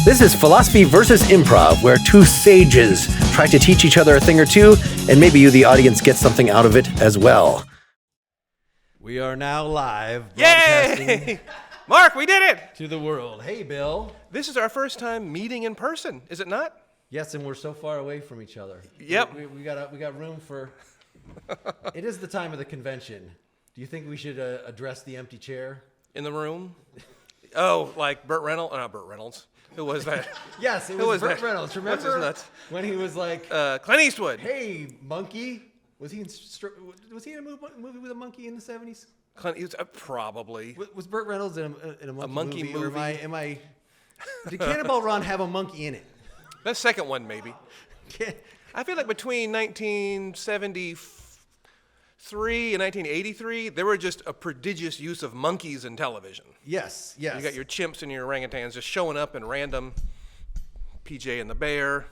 This is Philosophy versus Improv, where two sages try to teach each other a thing or two, and maybe you, the audience, get something out of it as well. We are now live, broadcasting Yay! Mark, we did it! to the world. Hey, Bill. This is our first time meeting in person, is it not? Yes, and we're so far away from each other. Yep. We got room for... It is the time of the convention. Do you think we should address the empty chair? In the room? Oh, like Burt Reynolds? Not Burt Reynolds. Who was that? Yes, it Who was was Burt that? Reynolds. What's his Remember nuts? when he was like, Clint Eastwood. "Hey, monkey"? Was he in a movie with a monkey in the 70s? Clint Eastwood, probably. Was Burt Reynolds in a monkey, monkey movie? Or movie? am I? Did Cannonball Run have a monkey in it? The second one, maybe. I feel like between 1973 and 1983, there were just a prodigious use of monkeys in television. Yes. You got your chimps and your orangutans just showing up in random. PJ and the Bear.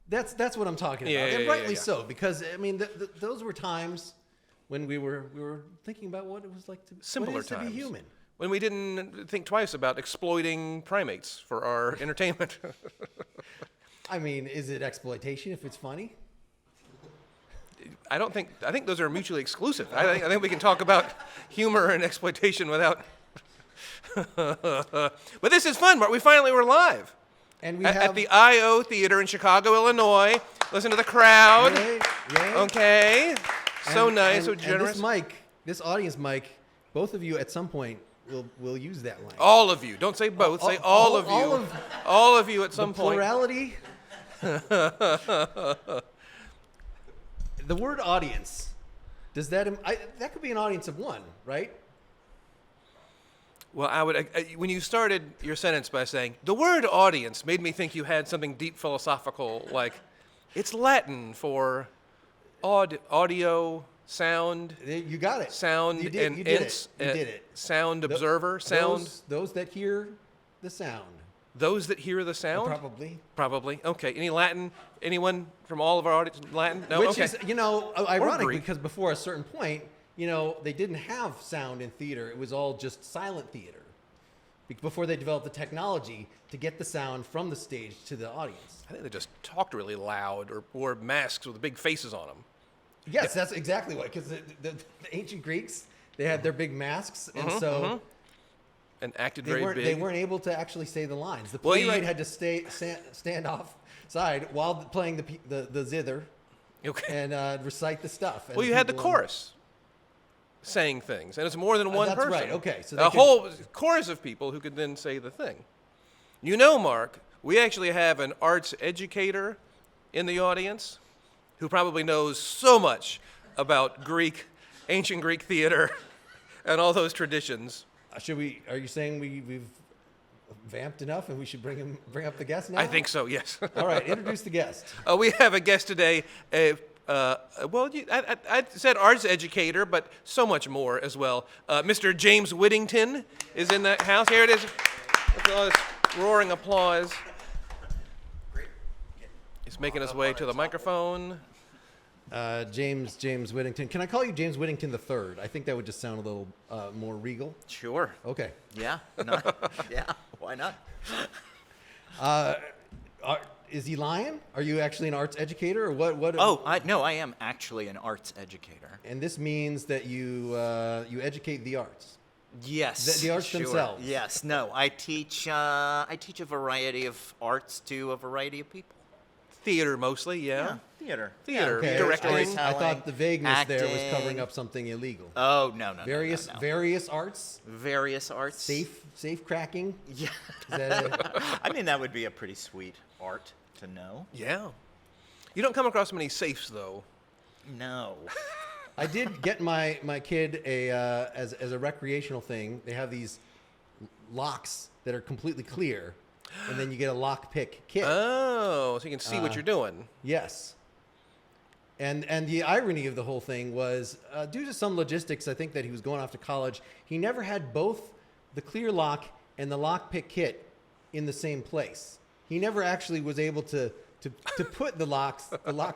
That's what I'm talking about, and rightly so, because I mean, those were times when we were thinking about what it was like to Simpler to times. be human. When we didn't think twice about exploiting primates for our entertainment. I mean, is it exploitation if it's funny? I think those are mutually exclusive. I think we can talk about humor and exploitation without. But this is fun, Mark. We finally were live. And we At the I.O. Theater in Chicago, Illinois. Listen to the crowd. Yay. Okay. So nice, so and generous. this audience mic, both of you at some point will use that line. All of you. Don't say both. Say all of you. All of you at some point. Plurality. The word audience, does that that could be an audience of one, right? Well, I would. When you started your sentence by saying the word audience made me think you had something deep philosophical, like it's Latin for audio, sound. You got it. Sound You did, and you did ins, it. You did it. Sound observer, sound. Those that hear the sound. Those that hear the sound. Probably. Probably. Okay. Any Latin? Anyone from all of our audience? Latin? No. Which okay. is, ironic Greek. because before a certain point, they didn't have sound in theater. It was all just silent theater. Before they developed the technology to get the sound from the stage to the audience. I think they just talked really loud or wore masks with big faces on them. Yes, that's exactly what. Because the ancient Greeks, they had their big masks, and so And acted they very big. They weren't able to actually say the lines. The playwright had to stand offside while playing the zither, and recite the stuff. Well, you had the chorus saying things, and it's more than one person. That's right. Okay, so a whole chorus of people who could then say the thing. Mark, we actually have an arts educator in the audience who probably knows so much about ancient Greek theater, and all those traditions. Are you saying we've vamped enough and we should bring up the guest now? I think so. Yes. All right, introduce the guest. We have a guest today. I said arts educator, but so much more as well. Mr. James Whittington is in that house. Here it is. With all this roaring applause. Great. He's making his way to the microphone. James Whittington. Can I call you James Whittington III? I think that would just sound a little more regal. Sure. Okay. Yeah. Yeah. Why not? Is he lying? Are you actually an arts educator, or what? No, I am actually an arts educator. And this means that you educate the arts. Yes. The arts sure. themselves. Yes. No, I teach a variety of arts to a variety of people. Theater mostly, yeah. Theater. Theater. Okay. Directing. I thought the vagueness there was acting. covering up something illegal. Oh no. Various arts. Various arts. Safe cracking. Yeah. Is that it? I mean, that would be a pretty sweet art to know. Yeah. You don't come across many safes, though. No. I did get my kid as a recreational thing. They have these locks that are completely clear, and then you get a lock pick kit. Oh, so you can see what you're doing. Yes. And the irony of the whole thing was, due to some logistics, I think that he was going off to college, he never had both the clear lock and the lock pick kit in the same place. He never actually was able to put the lock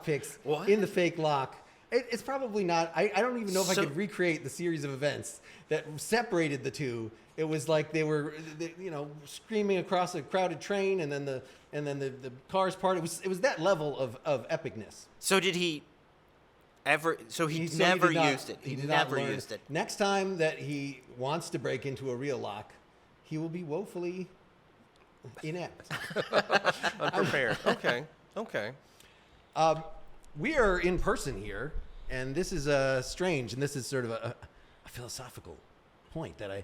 picks in the fake lock It's probably not. I don't even know if I So- could recreate the series of events that separated the two. It was like they were, screaming across a crowded train, and then the cars part. It was that level of epicness. So did he ever? So he So never did not- used it. He did not never learn. used it. Next time that he wants to break into a real lock, he will be woefully inept. Unprepared. Okay. We are in person here, and this is strange, and this is sort of a philosophical point that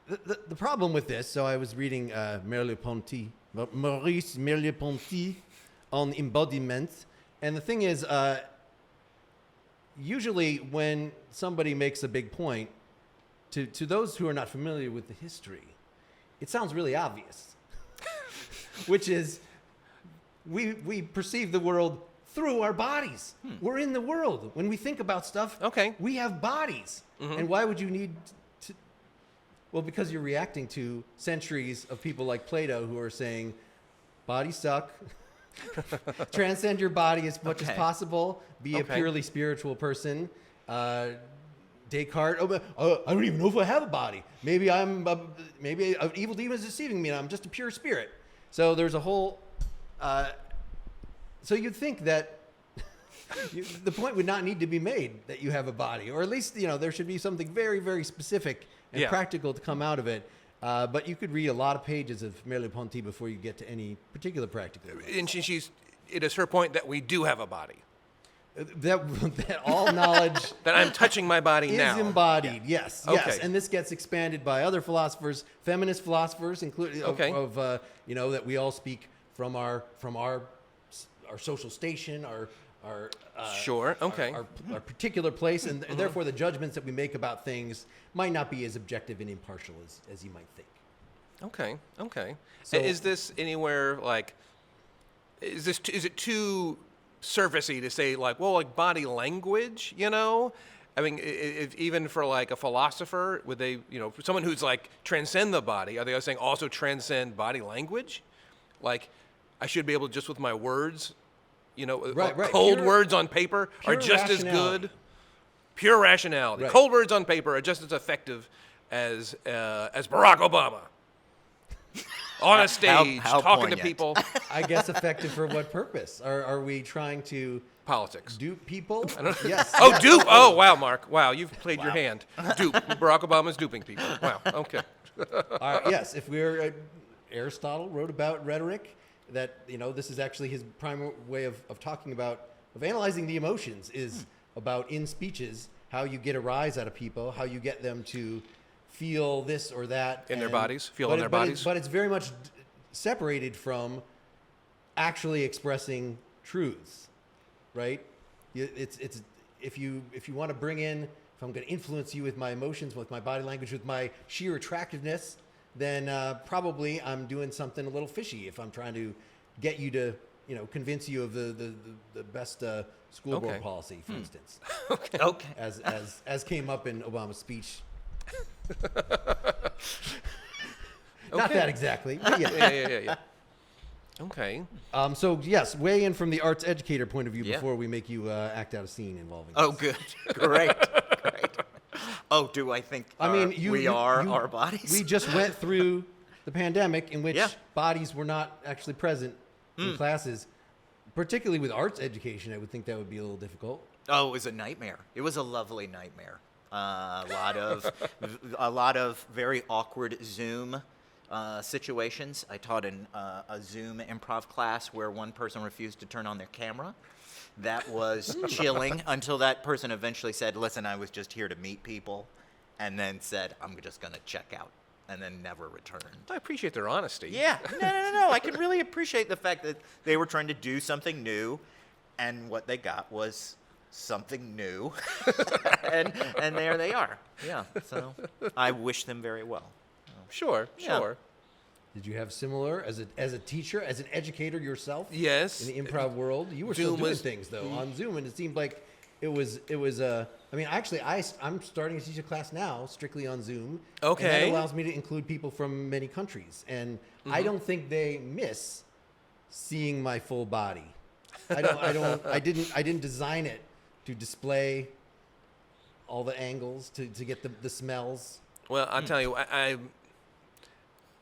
the problem with this. So I was reading Maurice Merleau-Ponty on embodiment, and the thing is, usually when somebody makes a big point, to those who are not familiar with the history, it sounds really obvious, which is we perceive the world through our bodies. We're in the world. When we think about stuff, Okay. we have bodies. And why would you need to? Well, because you're reacting to centuries of people like Plato who are saying, bodies suck. Transcend your body as much as Okay. possible. Be a Okay. purely spiritual person. Descartes. I don't even know if I have a body. Maybe maybe an evil demon is deceiving me, and I'm just a pure spirit. So there's a whole. So you'd think that the point would not need to be made that you have a body, or at least there should be something very, very specific and Yeah. practical to come out of it. But you could read a lot of pages of Merleau-Ponty before you get to any particular practical. And it is her point that we do have a body. That all knowledge That I'm touching my body is now. embodied. Yes, Okay. yes, and this gets expanded by other philosophers, feminist philosophers, including Okay. that we all speak from our social station, our Sure. Okay. our particular place, and therefore the judgments that we make about things might not be as objective and impartial as you might think. Okay. So- Is this anywhere like? Is it too surfacey to say like body language? I mean, if even for like a philosopher, would they for someone who's like transcend the body? Are they saying also transcend body language? Like, I should be able to just with my words, Right. cold Pure- words on paper are pure just as rationality. good. Pure rationality. Right. Cold words on paper are just as effective as Barack Obama on a stage how talking to poignant. people. I guess effective for what purpose? Are we trying to Politics. dupe people? Yes. Oh, dupe! Oh, wow, Mark. Wow, you've played your hand. Dupe. Barack Obama's duping people. Wow. Okay. Yes, if we're Aristotle wrote about rhetoric, that this is actually his primary way of talking about, of analyzing the emotions, is about in speeches how you get a rise out of people, how you get them to feel this or that In their and- bodies? Feel but in their bodies? But it's very much separated from actually expressing truths, right? It's if you want to bring in, if I'm going to influence you with my emotions, with my body language, with my sheer attractiveness, then probably I'm doing something a little fishy. If I'm trying to get you to, convince you of the best school board Okay. policy, for instance, Okay. as came up in Obama's speech. Not Okay. that exactly, but yeah. Yeah. Okay. So yes, weigh in from the arts educator point of view Yeah. before we make you act out a scene involving. Oh, this. good. Great. Oh, do I think I mean, we are our bodies? We just went through the pandemic in which Yeah. bodies were not actually present in classes, particularly with arts education. I would think that would be a little difficult. Oh, it was a nightmare. It was a lovely nightmare. A lot of very awkward Zoom situations. I taught in a Zoom improv class where one person refused to turn on their camera. That was chilling until that person eventually said, "Listen, I was just here to meet people," and then said, "I'm just going to check out," and then never returned. I appreciate their honesty. Yeah, no. I can really appreciate the fact that they were trying to do something new, and what they got was something new, and there they are. Yeah, so I wish them very well. Sure. Yeah. Did you have similar as a teacher, as an educator yourself? Yes. In the improv world, you were still Zoom doing was- things though on Zoom, and it seemed like it was. I mean, actually, I'm starting to teach a class now strictly on Zoom. And Okay. that allows me to include people from many countries, and I don't think they miss seeing my full body. I didn't design it display all the angles to get the smells? Well, I'll tell you,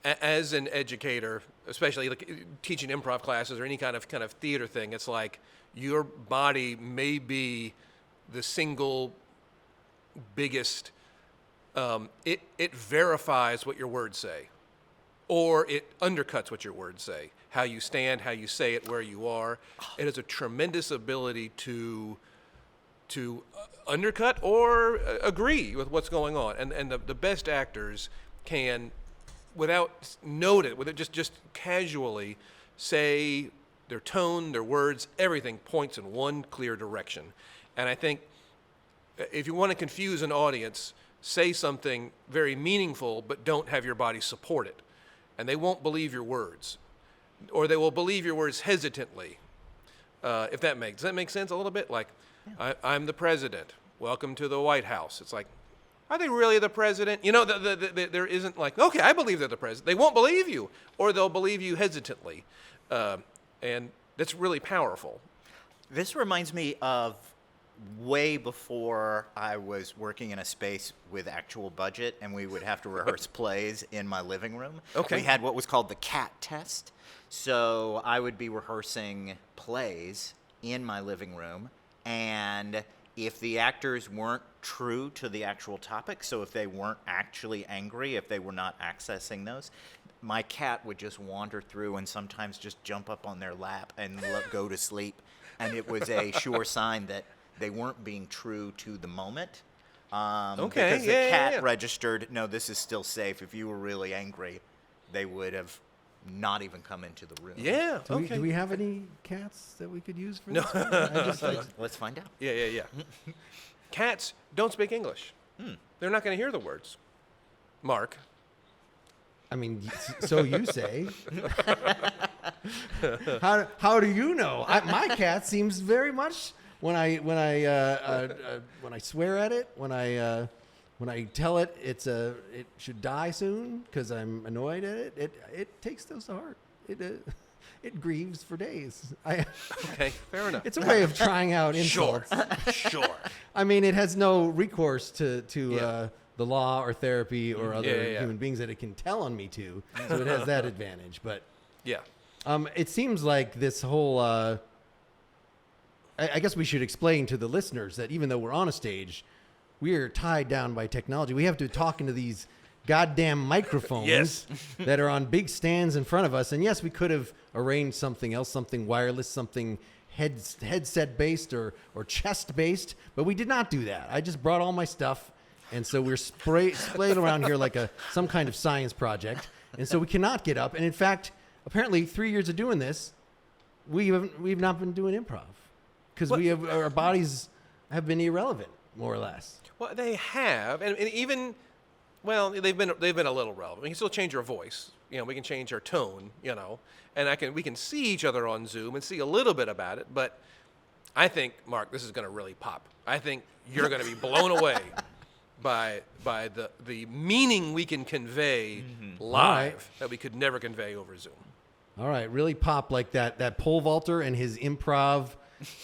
as an educator, especially like teaching improv classes or any kind of theater thing, it's like your body may be the single biggest. It verifies what your words say, or it undercuts what your words say. How you stand, how you say it, where you are. It has a tremendous ability to undercut or agree with what's going on. And the best actors can, without noting, with it just casually say their tone, their words, everything points in one clear direction. And I think if you want to confuse an audience, say something very meaningful, but don't have your body support it. And they won't believe your words. Or they will believe your words hesitantly. Does that make sense a little bit? Like, yeah. I'm the president. Welcome to the White House. It's like, are they really the president? You know, there isn't like, okay, I believe they're the president. They won't believe you. Or they'll believe you hesitantly. And that's really powerful. This reminds me of way before I was working in a space with actual budget, and we would have to rehearse plays in my living room. Okay. We had what was called the CAT test. So I would be rehearsing plays in my living room, and if the actors weren't true to the actual topic, so if they weren't actually angry, if they were not accessing those, my cat would just wander through and sometimes just jump up on their lap and go to sleep. And it was a sure sign that they weren't being true to the moment. Because the cat registered, no, this is still safe. If you were really angry, they would have not even come into the room. Yeah, Do we have any cats that we could use for No. this? Let's find out. Yeah. Cats don't speak English. They're not going to hear the words. Mark. I mean, so you say. How do you know? My cat seems very much when I swear at it, when I tell it it should die soon because I'm annoyed at it. It takes those to heart. It grieves for days. Okay, fair enough. It's a way of trying out insults. Sure. I mean, it has no recourse to the law or therapy or other human beings that it can tell on me to, so it has that advantage. But yeah, it seems like this whole. I guess we should explain to the listeners that even though we're on a stage, we are tied down by technology. We have to talk into these goddamn microphones that are on big stands in front of us. And yes, we could have arranged something else, something wireless, something headset based or chest based, but we did not do that. I just brought all my stuff, and so we're splayed around here like some kind of science project, and so we cannot get up. And in fact, apparently 3 years of doing this, we've not been doing improv because our bodies have been irrelevant, more or less. Well, they have, and even, well, they've been a little relevant. We can still change our voice. You know, we can change our tone. You know, and we can see each other on Zoom and see a little bit about it. But I think, Mark, this is going to really pop. I think you're going to be blown away by the meaning we can convey live that we could never convey over Zoom. All right, really pop like that pole vaulter and his improv,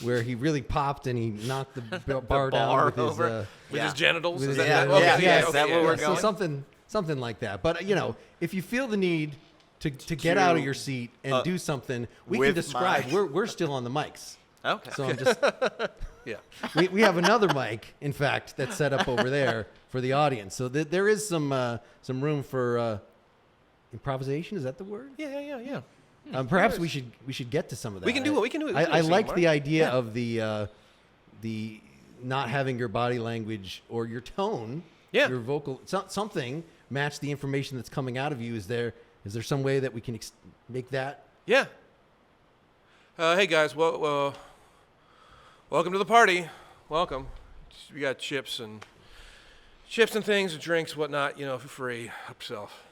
where he really popped and he knocked the bar down with his genitals. Is that that where we're going? So something like that. But you know, if you feel the need to get out of your seat and do something, we can describe. We're still on the mics. Okay. So I'm just yeah. We have another mic, in fact, that's set up over there for the audience. So there is some room for improvisation. Is that the word? Yeah. Perhaps we should get to some of that. We can do it. I like the idea of the not having your body language or your tone, your vocal, something match the information that's coming out of you. Is there some way that we can make that? Yeah. Hey guys, welcome to the party. Welcome. We got chips and things, and drinks, whatnot. You know, for free. Help yourself.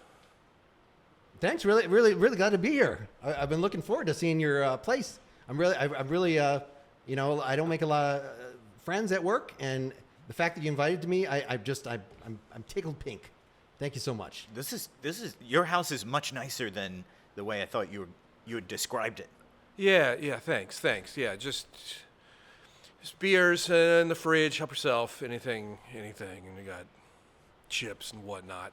Thanks, really glad to be here. I've been looking forward to seeing your place. I'm really, you know, I don't make a lot of friends at work, and the fact that you invited me, I'm tickled pink. Thank you so much. This is your house is much nicer than the way I thought you had described it. Yeah. Thanks. Yeah, just There's beers in the fridge. Help yourself. Anything. And you got chips and whatnot.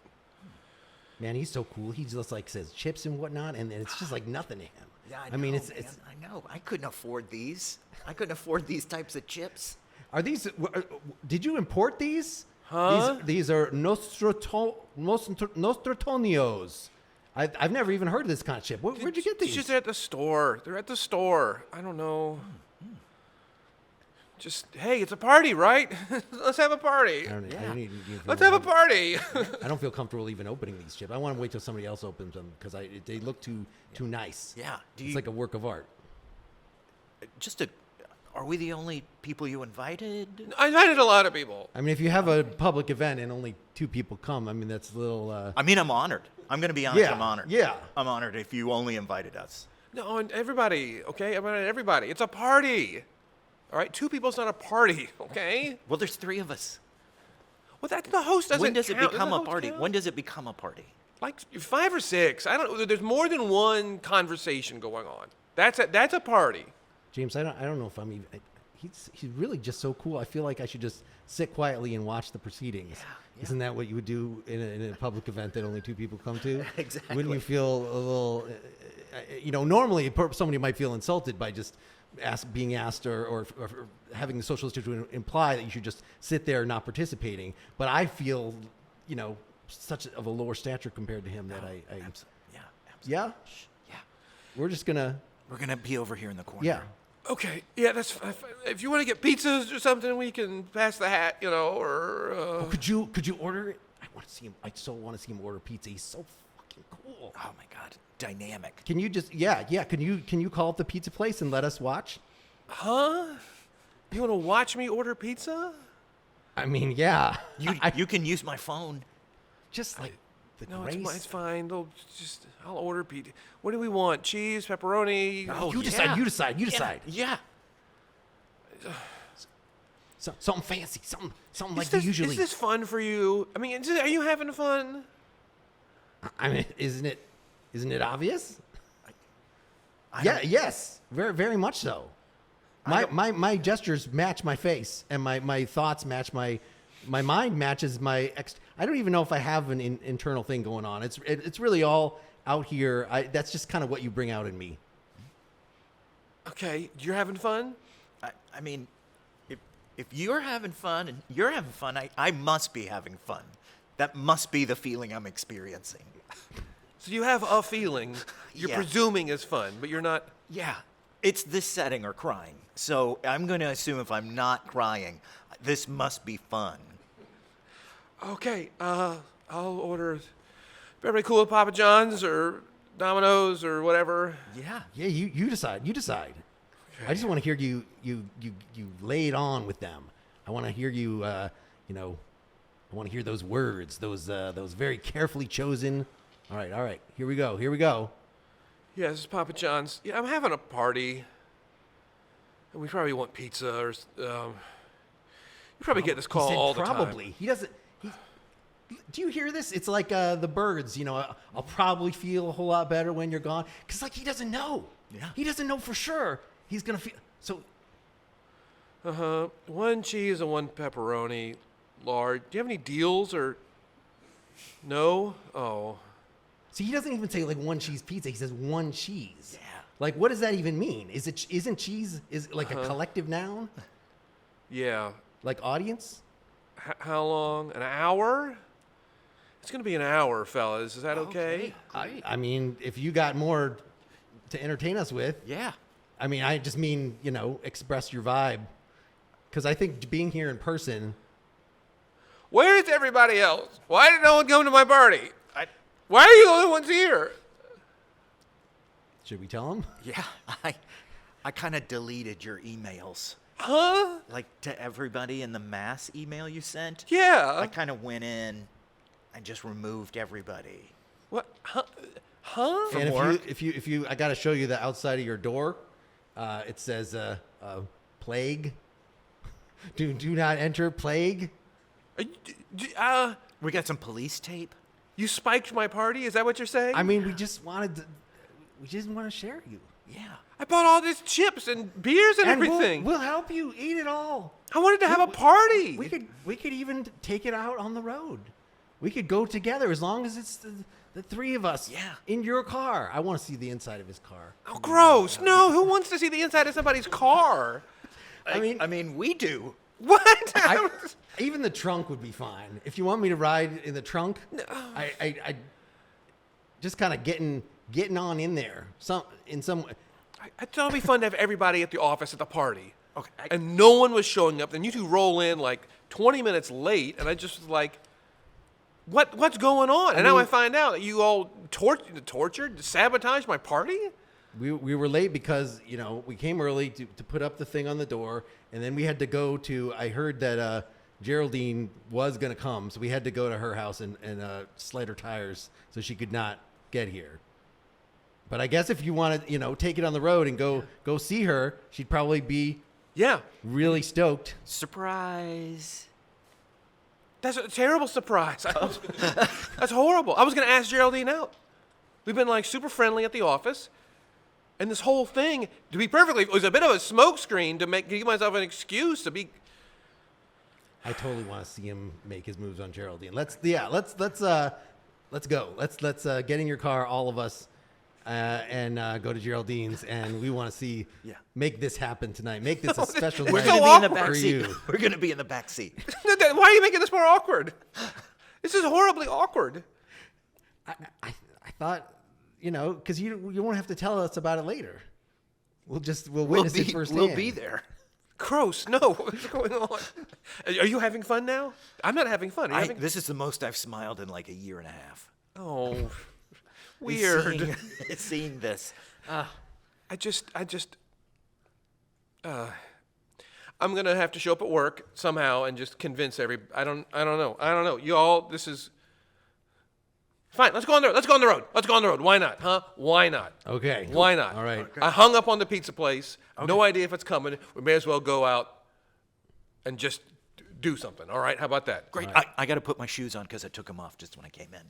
Man, he's so cool. He just like says chips and whatnot, and it's just like nothing to him. Yeah, I mean, man. it's. I know. I couldn't afford these. I couldn't afford these types of chips. Are these? Did you import these? Huh? These are Nostrotonios. I've never even heard of this kind of chip. Where'd you get these? Just at the store. They're at the store. I don't know. Just, hey, it's a party, right? Let's have a party. Let's have a party. I don't feel comfortable even opening these chips. I want to wait till somebody else opens them because they look too nice. Yeah. It's like a work of art. Are we the only people you invited? I invited a lot of people. I mean, if you have a public event and only 2 people come, I mean, that's a little... I mean, I'm honored. I'm going to be honest, I'm honored. Yeah. I'm honored if you only invited us. No, and everybody, okay? I invited everybody. It's a party. All right? 2 people's not a party, okay? Well, there's 3 of us. Well, that's the host doesn't When does it count. become Doesn't a the host party? count? When does it become a party? Like 5 or 6. I don't know. There's more than one conversation going on. That's a party. James, I don't know if I'm even... He's really just so cool. I feel like I should just sit quietly and watch the proceedings. Yeah. Isn't that what you would do in a public event that only 2 people come to? Exactly. Wouldn't you feel a little... normally somebody might feel insulted by just being asked or having the social institution imply that you should just sit there not participating. But I feel, such of a lower stature compared to him that I Yeah. Absolutely. Yeah? Yeah. We're just going to... We're going to be over here in the corner. Yeah. Okay, yeah, that's fine. If you want to get pizzas or something, we can pass the hat, or... Could you order it? I want to see him. I so want to see him order pizza. He's so fucking cool. Oh, my God. Dynamic. Can you just... Yeah. Can you call up the pizza place and let us watch? Huh? You want to watch me order pizza? I mean, yeah. You can use my phone. Just like the No, grace. it's fine. I'll order pizza. What do we want? Cheese, pepperoni? Oh, You decide. Yeah. Something fancy. Something like Is they this, usually... is this fun for you? I mean, are you having fun? I mean, isn't it obvious? I Yeah, don't- yes. Very, very much so. My gestures match my face, and my thoughts match my mind matches my I don't even know if I have an internal thing going on. It's really all out here. That's just kind of what you bring out in me. Okay, you're having fun? I mean, if you're having fun and you're having fun, I must be having fun. That must be the feeling I'm experiencing. So you have a feeling you're Yeah. presuming is fun, but you're not... Yeah. It's this setting or crying. So I'm going to assume if I'm not crying, this must be fun. Okay, I'll order Beverly Cool at Papa John's or Domino's or whatever. Yeah. Yeah, you decide. I just want to hear you lay it on with them. I want to hear you. I want to hear those words, those very carefully chosen. All right. Here we go. Yeah, this is Papa John's. Yeah, I'm having a party. And we probably want pizza or... you probably get this call He said all the probably. time. He doesn't... Do you hear this? It's like the birds. I'll probably feel a whole lot better when you're gone. Because, he doesn't know. Yeah. He doesn't know for sure. He's going to feel... So... Uh-huh. 1 cheese and 1 pepperoni. Large. Do you have any deals or... No? Oh. See, he doesn't even say, 1 cheese pizza. He says 1 cheese. Yeah. What does that even mean? Isn't cheese a collective noun? Yeah. Like audience? How long? An hour? It's going to be an hour, fellas. Is that okay? I mean, if you got more to entertain us with, Yeah. I mean, I just mean, express your vibe. Because I think being here in person... Where's everybody else? Why did no one come to my party? Why are you the only ones here? Should we tell him? Yeah. I kind of deleted your emails. Huh? Like to everybody in the mass email you sent. Yeah. I kind of went in and just removed everybody. What? Huh? And work. if you, I got to show you the outside of your door. It says, plague. Do not enter, plague. We got some police tape. You spiked my party? Is that what you're saying? I mean, we just want to share you. Yeah. I bought all these chips and beers and everything. We'll help you eat it all. I wanted to have a party. We could even take it out on the road. We could go together as long as it's the three of us in your car. I want to see the inside of his car. Oh, gross. No, who wants to see the inside of somebody's car? I mean, we do. What? Even the trunk would be fine. If you want me to ride in the trunk, I just kind of getting on in there in some way. I thought it'd be fun to have everybody at the office at the party. Okay. And no one was showing up. Then you two roll in like 20 minutes late, and I just was like, what's going on? And now I find out that you all tortured, sabotaged my party? We were late because, we came early to put up the thing on the door, and then we had to go to, I heard that Geraldine was going to come, so we had to go to her house and slide her tires so she could not get here. But I guess if you want to, take it on the road and go see her, she'd probably be really stoked. Surprise. That's a terrible surprise. That's horrible. I was going to ask Geraldine out. We've been like super friendly at the office. And this whole thing, to be perfectly, was a bit of a smokescreen to give myself an excuse to be. I totally want to see him make his moves on Geraldine. Let's go. Let's get in your car, all of us, and go to Geraldine's, and we want to see make this happen tonight. Make this a special night We're going to be in the back for seat. you. We're going to be in the back seat. Why are you making this more awkward? This is horribly awkward. I thought, because you won't have to tell us about it later. We'll witness it firsthand. We'll be there. Gross. No. What's going on? Are you having fun now? I'm not having fun. This is the most I've smiled in like a year and a half. Oh, weird. Seeing this. I'm going to have to show up at work somehow and just convince I don't know. You all, this is fine. Let's go on the road. Why not? Huh? Why not? Okay. Why not? All right. I hung up on the pizza place. Okay. No idea if it's coming. We may as well go out and just do something. All right? How about that? Great. Right. I got to put my shoes on because I took them off just when I came in.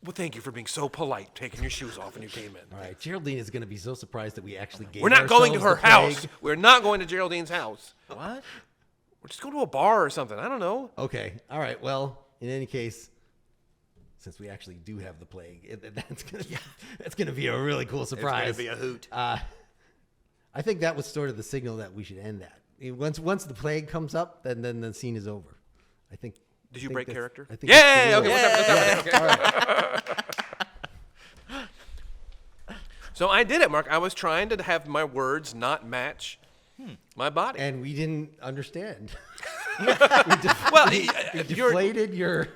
Well, thank you for being so polite, taking your shoes off when you came in. All right. Geraldine is going to be so surprised that we actually gave We're not going to her the house. plague. We're not going to Geraldine's house. What? We're just going to a bar or something. I don't know. Okay. All right. Well, in any case, since we actually do have the plague, that's going to be a really cool surprise. It's going to be a hoot. I think that was sort of the signal that we should end that. Once the plague comes up, then the scene is over. I think. Did you break character? I think okay. What's up? Okay. All right. So I did it, Mark. I was trying to have my words not match my body. And we didn't understand. We deflated your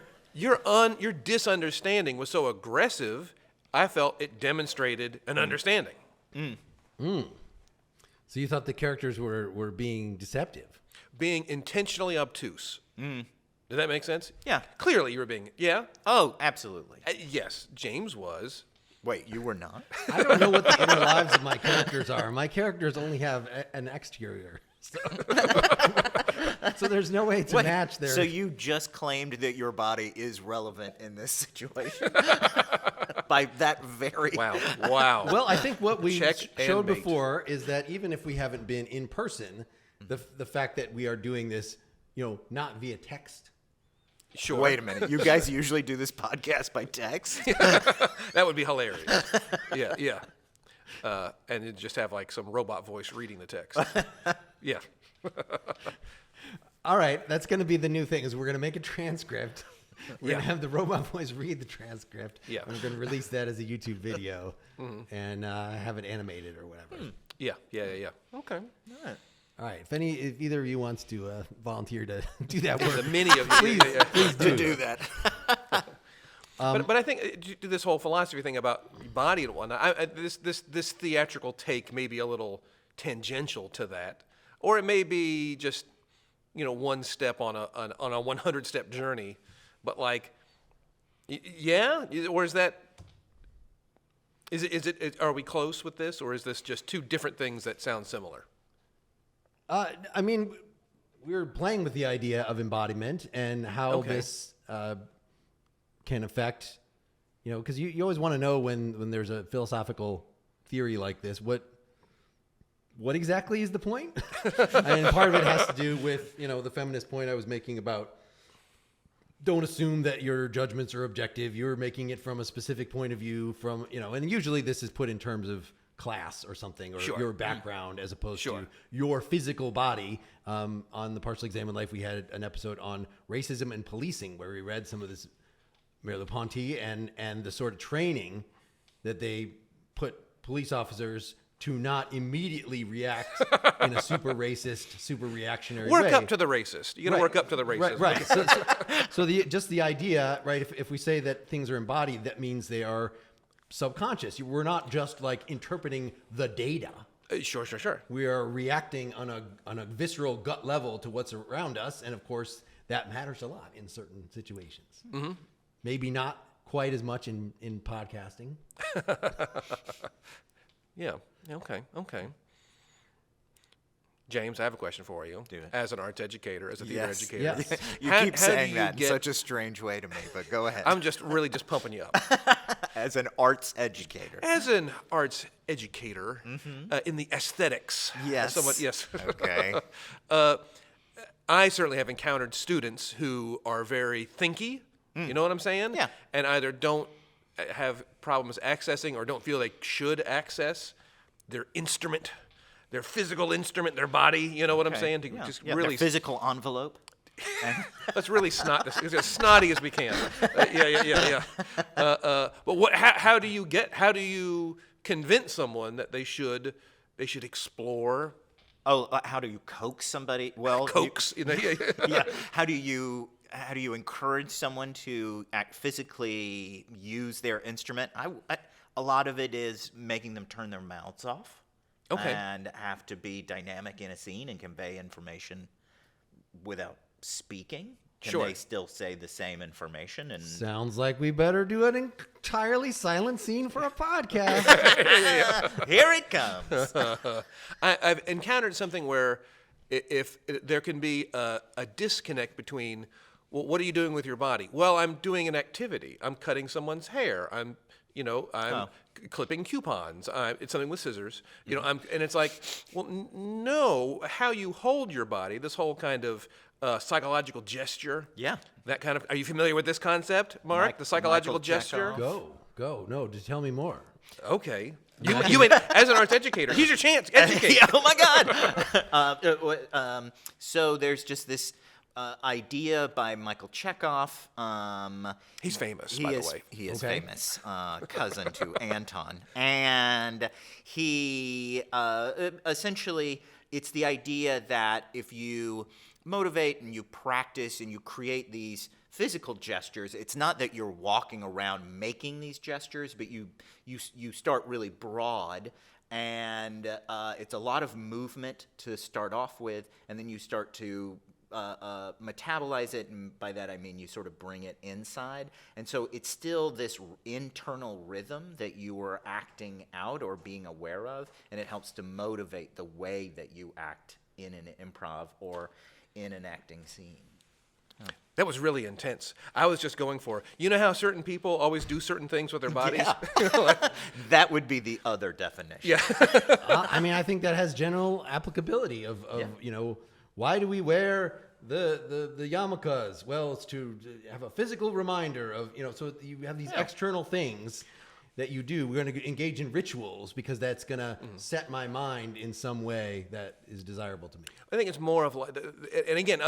disunderstanding was so aggressive, I felt it demonstrated an understanding. So you thought the characters were being deceptive? Being intentionally obtuse. Did that make sense? Yeah. Clearly you were being, yeah? Oh, absolutely. Yes, James was. Wait, you were not? I don't know what the inner lives of my characters are. My characters only have an exterior. So there's no way to match their... So you just claimed that your body is relevant in this situation? By that very... Wow. Well, I think what we showed mate. before is that even if we haven't been in person, the fact that we are doing this, not via text... Sure. Wait a minute. You guys usually do this podcast by text? That would be hilarious. Yeah. And you'd just have like some robot voice reading the text. Yeah. All right. That's going to be the new thing is we're going to make a transcript. We're going to have the robot voice read the transcript. Yeah. And we're going to release that as a YouTube video and have it animated or whatever. Yeah. Okay. All right. All right. If either of you wants to volunteer to do that work, the many of you, please do that. But I think this whole philosophy thing about body and whatnot, this theatrical take may be a little tangential to that, or it may be just one step on a 100-step journey. But like, or is that? Is it? Are we close with this, or is this just two different things that sound similar? I mean, we're playing with the idea of embodiment and how this can affect, because you always want to know when there's a philosophical theory like this, what exactly is the point? And part of it has to do with, the feminist point I was making about don't assume that your judgments are objective. You're making it from a specific point of view and usually this is put in terms of class or something, or Sure. your background as opposed Sure. to your physical body. On the Partially Examined Life, we had an episode on racism and policing where we read some of this Merleau-Ponty and the sort of training that they put police officers to not immediately react in a super racist, super reactionary way. Work up to the racist. You got to work up to the racist. Right. So the idea, right? If we say that things are embodied, that means they are subconscious. We're not just like interpreting the data. Sure. We are reacting on a visceral gut level to what's around us, and of course that matters a lot in certain situations. Mm-hmm. Maybe not quite as much in podcasting. Yeah. Okay. James, I have a question for you. Do it. As an arts educator, as a theater Yes. educator. Yes. You How keep do saying you that get- in such a strange way to me, but go ahead. I'm just really just pumping you up. As an arts educator. As an arts educator in the aesthetics. Yes. Yes. Okay. I certainly have encountered students who are very thinky. You know what I'm saying? Yeah. And either don't have problems accessing or don't feel they should access their instrument, their physical instrument, their body. You know what I'm saying? To just Yeah, really their physical envelope. let's really snot this as snotty as we can. Yeah. But how do you convince someone that they should explore? Oh, how do you coax somebody? Well, Coax. yeah. How do you encourage someone to physically use their instrument? A lot of it is making them turn their mouths off. Okay. And have to be dynamic in a scene and convey information without speaking. Can Sure. they still say the same information? And Sounds like we better do an entirely silent scene for a podcast. here it comes. I've encountered something where if there can be a disconnect between, well, what are you doing with your body? Well, I'm doing an activity. I'm cutting someone's hair. I'm clipping coupons. It's something with scissors. And it's like, well, no, how you hold your body, this whole kind of psychological gesture. Yeah. That kind of, are you familiar with this concept, Mark? The psychological Michael gesture? Chekhov. Go. No, just tell me more. Okay. You mean, as an arts educator, here's your chance. Educate. Yeah, oh my God. So there's just this idea by Michael Chekhov. He's famous, by the way. He is Okay. famous, cousin to Anton. And he essentially, it's the idea that if you motivate and you practice and you create these physical gestures, it's not that you're walking around making these gestures, but you start really broad, and it's a lot of movement to start off with, and then you start to metabolize it, and by that I mean you sort of bring it inside. And so it's still this internal rhythm that you are acting out or being aware of, and it helps to motivate the way that you act in an improv or in an acting scene. That was really intense. I was just going for, you know how certain people always do certain things with their bodies? Yeah. That would be the other definition. Yeah. I think that has general applicability of why do we wear the yarmulkes? Well, it's to have a physical reminder of, so you have these external things that you do. We're going to engage in rituals because that's going to set my mind in some way that is desirable to me. I think it's more of like, and again,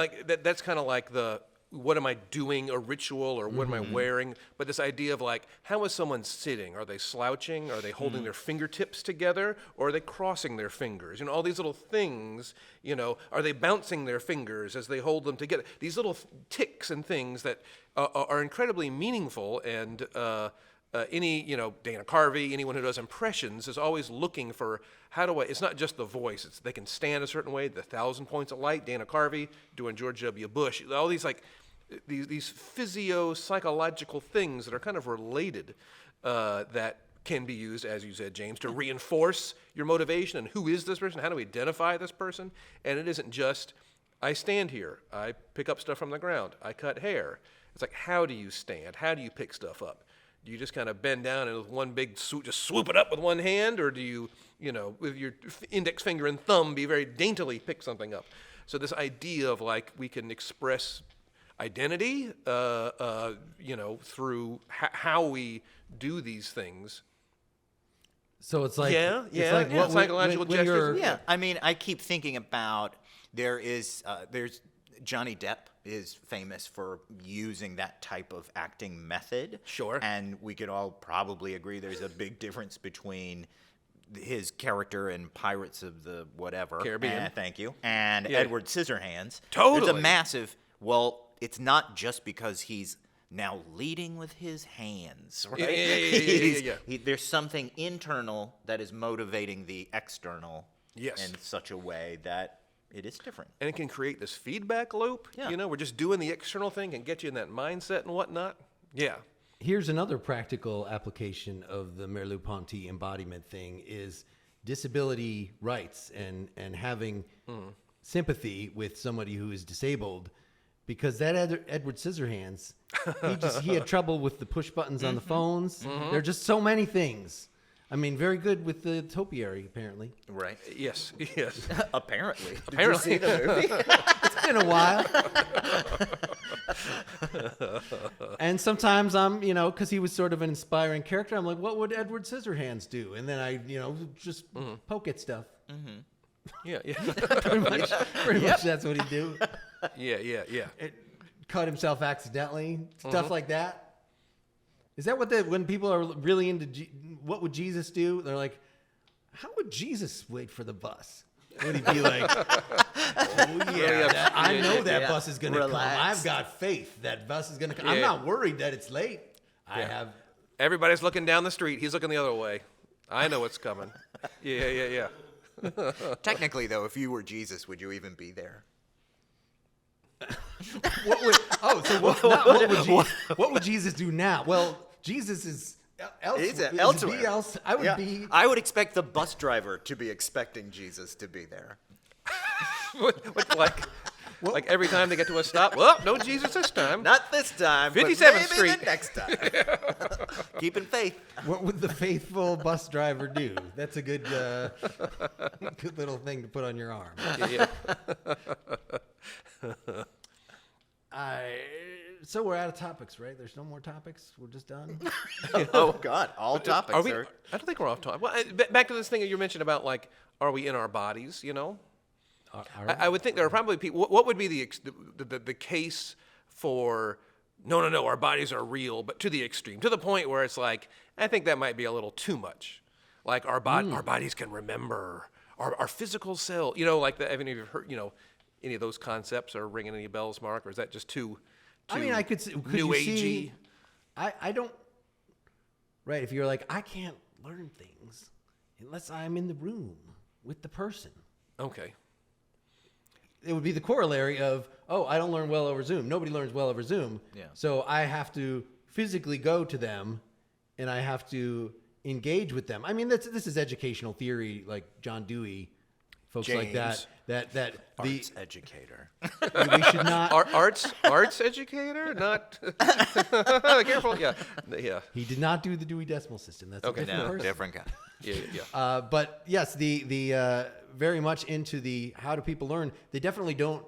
that's kind of like the, what am I doing, a ritual, or what am I wearing? But this idea of like, how is someone sitting? Are they slouching? Are they holding their fingertips together? Or are they crossing their fingers? All these little things, are they bouncing their fingers as they hold them together? These little ticks and things that are incredibly meaningful, and Dana Carvey, anyone who does impressions is always looking for it's not just the voice, they can stand a certain way, the 1,000 points of light, Dana Carvey doing George W. Bush, all these these physio-psychological things that are kind of related that can be used, as you said, James, to reinforce your motivation and who is this person, how do we identify this person, and it isn't just, I stand here, I pick up stuff from the ground, I cut hair. It's like, how do you stand? How do you pick stuff up? Do you just kind of bend down and with one big just swoop it up with one hand, or do you, with your index finger and thumb, be very daintily pick something up? So this idea of like we can express identity, through how we do these things. So it's like psychological gestures. Yeah, I mean, I keep thinking about there's Johnny Depp is famous for using that type of acting method. Sure. And we could all probably agree there's a big difference between his character in Pirates of the whatever. Caribbean. Thank you. And Edward Scissorhands. Totally. There's a massive, it's not just because he's now leading with his hands, right? Yeah. There's something internal that is motivating the external in such a way that it is different. And it can create this feedback loop. Yeah. We're just doing the external thing and get you in that mindset and whatnot. Yeah. Here's another practical application of the Merleau-Ponty embodiment thing is disability rights and having sympathy with somebody who is disabled, because that Edward Scissorhands, he had trouble with the push buttons on the phones. There are just so many things. I mean, very good with the topiary, apparently. Right. Yes. Apparently. Apparently. Did you see the movie? It's been a while. And sometimes I'm, because he was sort of an inspiring character, I'm like, what would Edward Scissorhands do? And then I, just poke at stuff. Yeah. Pretty much that's what he'd do. Yeah. Cut himself accidentally, stuff like that. Is that when people are really into what would Jesus do? They're like, how would Jesus wait for the bus? Would he be like, I know that bus is going to come. I've got faith that bus is going to come. I'm not worried that it's late. I have. Everybody's looking down the street. He's looking the other way. I know what's coming. Yeah. Technically, though, if you were Jesus, would you even be there? What would Jesus do now? Well, Jesus is elsewhere. I would expect the bus driver to be expecting Jesus to be there. Like every time they get to a stop, well, no Jesus this time. Not this time. 57th but Street. The next time. Keeping faith. What would the faithful bus driver do? That's a good little thing to put on your arm. Yeah. So we're out of topics, right? There's no more topics. We're just done. Oh God, all topics. I don't think we're off topic. Well, back to this thing that you mentioned about are we in our bodies? I would think there are probably people. What would be the case for no, our bodies are real, but to the extreme, to the point where it's like I think that might be a little too much. Like our bodies can remember our physical cell. Like have any of you heard? Any of those concepts are ringing any bells, Mark, or is that just too I mean, I could new agey? I don't. Right, if you're like, I can't learn things unless I'm in the room with the person. Okay. It would be the corollary of, I don't learn well over Zoom. Nobody learns well over Zoom. Yeah. So I have to physically go to them, and I have to engage with them. I mean, this is educational theory, like John Dewey, folks James, like that arts educator. We should not. Arts educator, not careful. Yeah. He did not do the Dewey Decimal System. That's okay. a different person. Different guy. Yeah. But yes, the very much into the how do people learn. They definitely don't,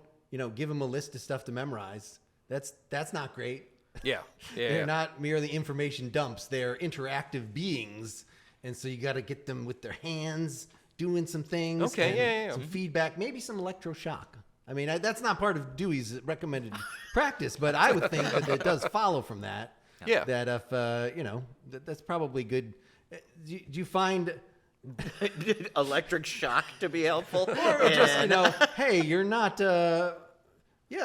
give them a list of stuff to memorize. That's not great. Yeah. They're not merely information dumps. They're interactive beings, and so you got to get them with their hands doing some things. Okay. Some feedback, maybe some electroshock. I mean, that's not part of Dewey's recommended practice, but I would think that it does follow from that. Yeah. That if that's probably good. Do you find electric shock to be helpful? or just hey, you're not. I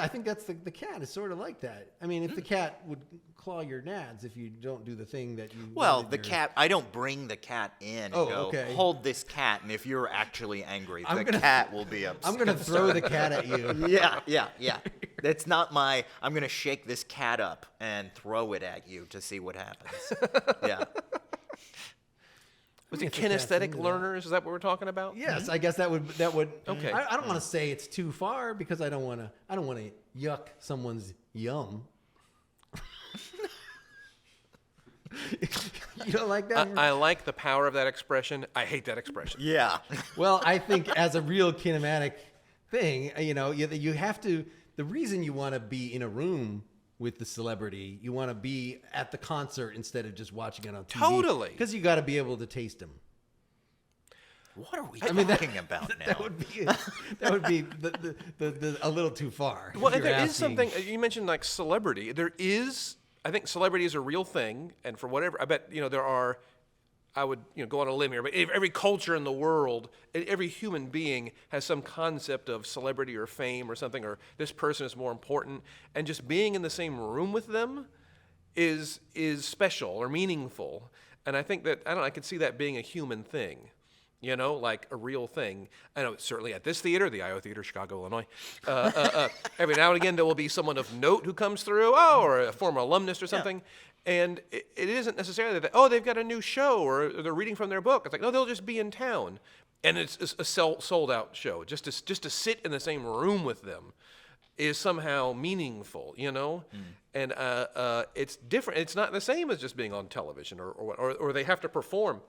think that's the cat is sort of like that. I mean, if the cat would claw your nads if you don't do the thing that you. Well, the cat. I don't bring the cat in and go hold this cat, and if you're actually angry, cat will be upset. I'm gonna throw the cat at you. Yeah. That's not my. I'm gonna shake this cat up and throw it at you to see what happens. Yeah. Was it kinesthetic learners? Is that what we're talking about? Yes, I guess that would. Okay. I don't want to say it's too far because I don't want to yuck someone's yum. You don't like that? I like the power of that expression. I hate that expression. Yeah. Well, I think as a real kinematic thing, you have to. The reason you want to be in a room with the celebrity, you want to be at the concert instead of just watching it on TV. Totally. Because you got to be able to taste them. What are we talking about now? That would be the a little too far. Well, if and you're there is asking. something you mentioned, like celebrity. I think celebrity is a real thing, and for whatever, I bet there are. I would go on a limb here, but every culture in the world, every human being has some concept of celebrity or fame or something, or this person is more important, and just being in the same room with them is special or meaningful. And I think that I could see that being a human thing. Like a real thing. I know certainly at this theater, the IO Theater, Chicago, Illinois, every now and again there will be someone of note who comes through, or a former alumnus or something, and it isn't necessarily that, they've got a new show or they're reading from their book. It's like, no, they'll just be in town, and it's a sold-out show. Just to sit in the same room with them is somehow meaningful, And it's different. It's not the same as just being on television or they have to perform.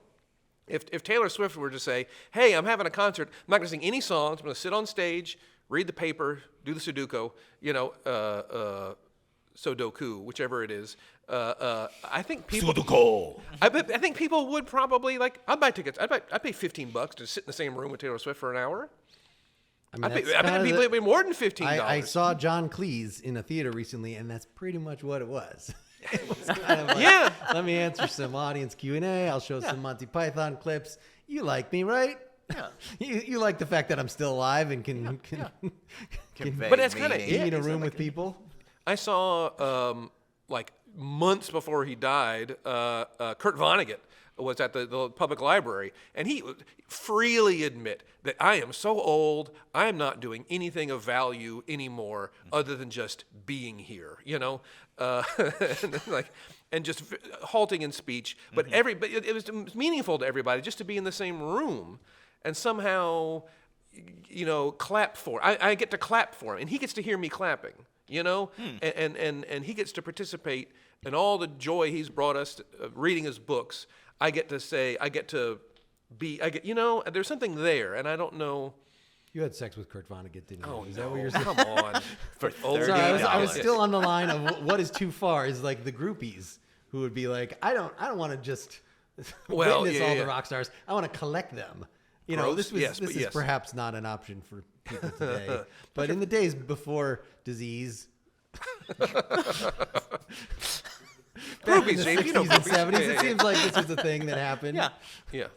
If Taylor Swift were to say, hey, I'm having a concert, I'm not going to sing any songs, I'm going to sit on stage, read the paper, do the Sudoku, Sudoku, whichever it is, I think people... Sudoku! I think people would probably, I'd buy tickets. I'd pay $15 to sit in the same room with Taylor Swift for an hour. I bet people would pay more than $15. I saw John Cleese in a theater recently, and that's pretty much what it was. It was kind of like, let me answer some audience Q&A. I'll show some Monty Python clips. You like me, right? Yeah. you like the fact that I'm still alive and can but that's kind of be in a room with people. I saw months before he died, Kurt Vonnegut was at the public library, and he would freely admit that I am so old, I am not doing anything of value anymore other than just being here, and just halting in speech. But it was meaningful to everybody just to be in the same room and somehow, clap for. I get to clap for him, and he gets to hear me clapping, and he gets to participate in all the joy he's brought us reading his books. There's something there, and I don't know. You had sex with Kurt Vonnegut, didn't you? Oh, is no. that what you're saying? Come on. For Sorry, I was still on the line of what is too far is like the groupies who would be like, I don't want to just witness all the rock stars. I want to collect them. This is perhaps not an option for people today. But in the days before disease, groupies, in the 60s and 70s, it seems like this was a thing that happened. Yeah.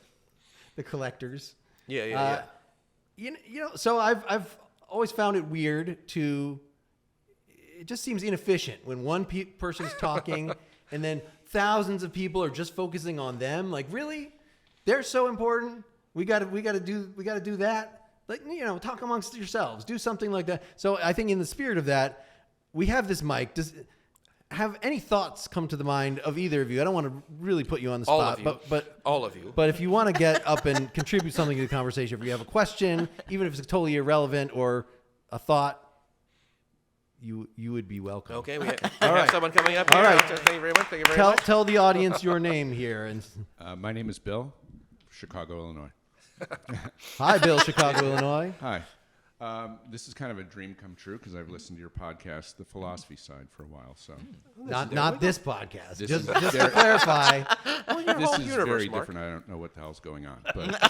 The collectors. Yeah. So I've always found it weird it just seems inefficient when one person's talking and then thousands of people are just focusing on them. Like, really? They're so important. We got to do that. Like, talk amongst yourselves. Do something like that. So I think in the spirit of that, we have this mic. Have any thoughts come to the mind of either of you? I don't want to really put you on the spot, all of you. but all of you. But if you want to get up and contribute something to the conversation, if you have a question, even if it's totally irrelevant or a thought, you would be welcome. Okay, we have someone coming up here. All right. Thank you very much. Thank you very much. Tell the audience your name here. And my name is Bill, Chicago, Illinois. Hi, Bill, Chicago, Illinois. Hi. This is kind of a dream come true because I've listened to your podcast, The Philosophy Side, for a while. So not this podcast. This just is to clarify. This is universe, very Mark. different. I don't know what the hell's going on. But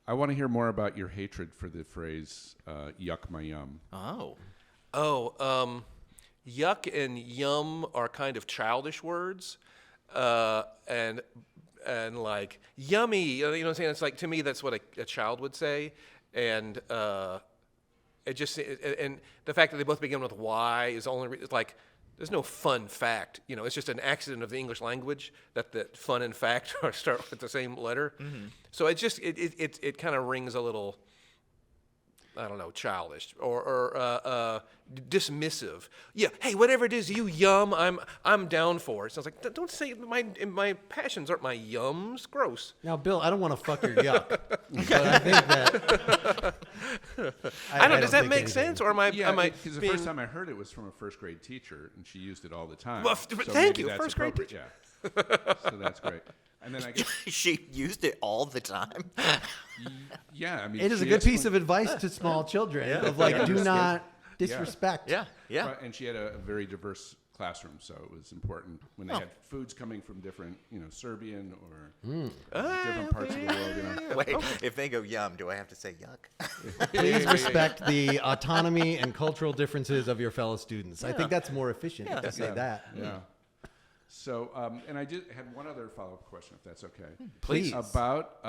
I want to hear more about your hatred for the phrase "yuck my yum." Yuck and yum are kind of childish words, and like yummy, you know what I'm saying? It's like, to me, that's what a child would say, and and the fact that they both begin with Y is it's like, there's no fun fact, it's just an accident of the English language that fun and fact start with the same letter. Mm-hmm. So it just it kind of rings a little, I don't know, childish or dismissive. Yeah, hey, whatever it is you yum, I'm down for it. So I was like, don't say my passions aren't my yums. Gross. Now, Bill, I don't want to fuck your yuck, but I think that I don't. Does that think make anything. sense, or am I? Yeah, am I because the being, first time I heard it was from a first grade teacher, and she used it all the time. Well, so thank maybe you, that's first grade appropriate, Yeah. So that's great. And then I guess, She used it all the time. yeah, I mean, It is a she good piece explained- of advice to small children of They like, do understood. not disrespect. Yeah, yeah. Right, and she had a very diverse classroom, so it was important when they had foods coming from different, Serbian or different parts of the world. Wait, if they go yum, do I have to say yuck? Please respect the autonomy and cultural differences of your fellow students. I think that's more efficient to say that. Yeah. So, and I had one other follow-up question, if that's okay. Please. About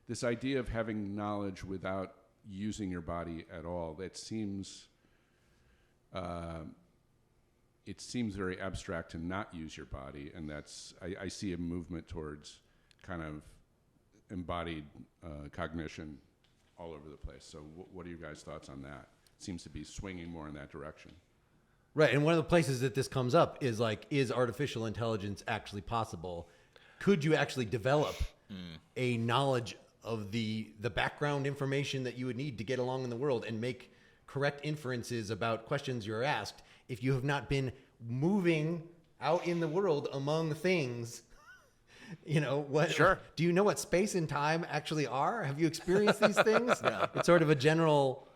this idea of having knowledge without using your body at all. That seems, it seems very abstract to not use your body, and I see a movement towards kind of embodied cognition all over the place. So, what are your guys' thoughts on that? It seems to be swinging more in that direction. Right, and one of the places that this comes up is like, is artificial intelligence actually possible? Could you actually develop a knowledge of the background information that you would need to get along in the world and make correct inferences about questions you're asked if you have not been moving out in the world among things? Sure. Do you know what space and time actually are? Have you experienced these things? It's sort of a general.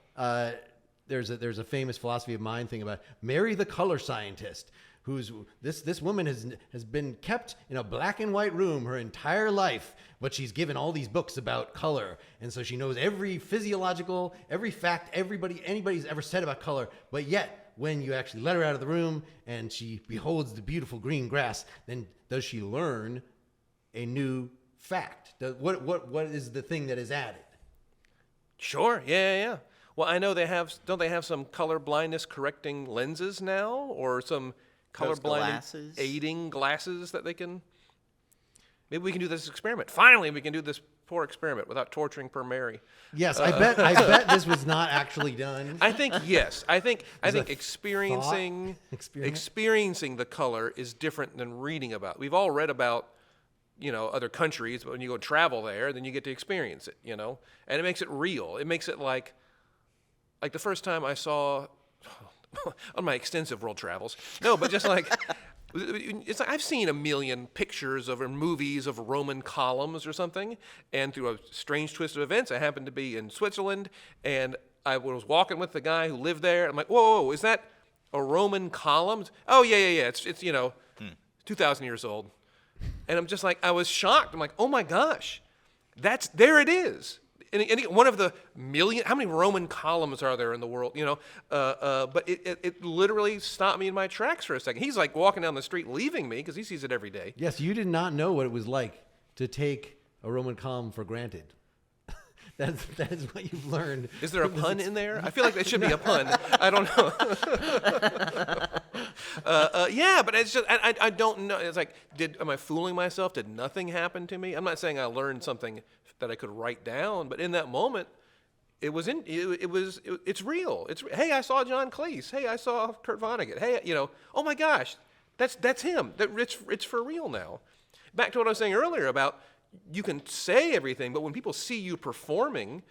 There's a famous philosophy of mind thing about Mary the color scientist, who's this woman has been kept in a black and white room her entire life, but she's given all these books about color, and so she knows every physiological, every fact anybody's ever said about color. But yet, when you actually let her out of the room and she beholds the beautiful green grass, then does she learn a new fact? What is the thing that is added? Sure. Yeah. Well, I know don't they have some color blindness correcting lenses now, or some color Those blindness glasses? aiding glasses that they can? Maybe we can do this experiment. Finally, we can do this poor experiment without torturing poor Mary. Yes, I bet this was not actually done. I think yes. I think a experiencing experiment? experiencing the color is different than reading about. We've all read about other countries, but when you go travel there, then you get to experience it. And it makes it real. It makes it like the first time I saw on my extensive world travels. No, but just like it's like I've seen a million pictures or movies of Roman columns or something, and through a strange twist of events, I happened to be in Switzerland, and I was walking with the guy who lived there. I'm like, whoa, is that a Roman column? Oh yeah. It's 2,000 years old, and I'm just like, I was shocked. I'm like, oh my gosh, there it is. And one of the million, how many Roman columns are there in the world? But it literally stopped me in my tracks for a second. He's like walking down the street, leaving me because he sees it every day. Yes, you did not know what it was like to take a Roman column for granted. That is what you've learned. Is there a pun in there? I feel like there should be a pun. I don't know. Yeah, but it's just I don't know. It's like, am I fooling myself? Did nothing happen to me? I'm not saying I learned something that I could write down, but in that moment, it's real. Hey, I saw John Cleese. Hey, I saw Kurt Vonnegut. Hey, oh my gosh, that's him. It's for real now. Back to what I was saying earlier about you can say everything, but when people see you performing,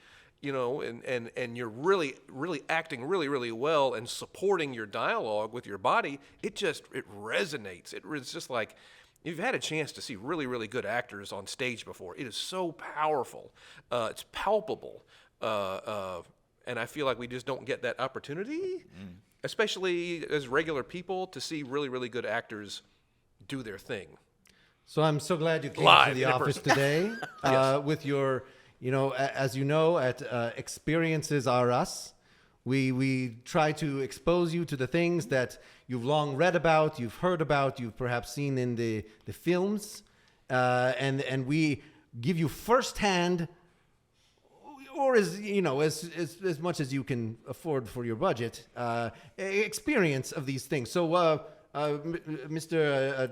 and you're really, really acting really, really well and supporting your dialogue with your body, it resonates. It's just like, you've had a chance to see really, really good actors on stage before. It is so powerful. It's palpable. And I feel like we just don't get that opportunity, especially as regular people, to see really, really good actors do their thing. So I'm so glad you came Live to the in office today with your, as you know, at Experiences Are Us, we try to expose you to the things that you've long read about, you've heard about, you've perhaps seen in the films, and we give you firsthand, or as much as you can afford for your budget, experience of these things. So, Mr.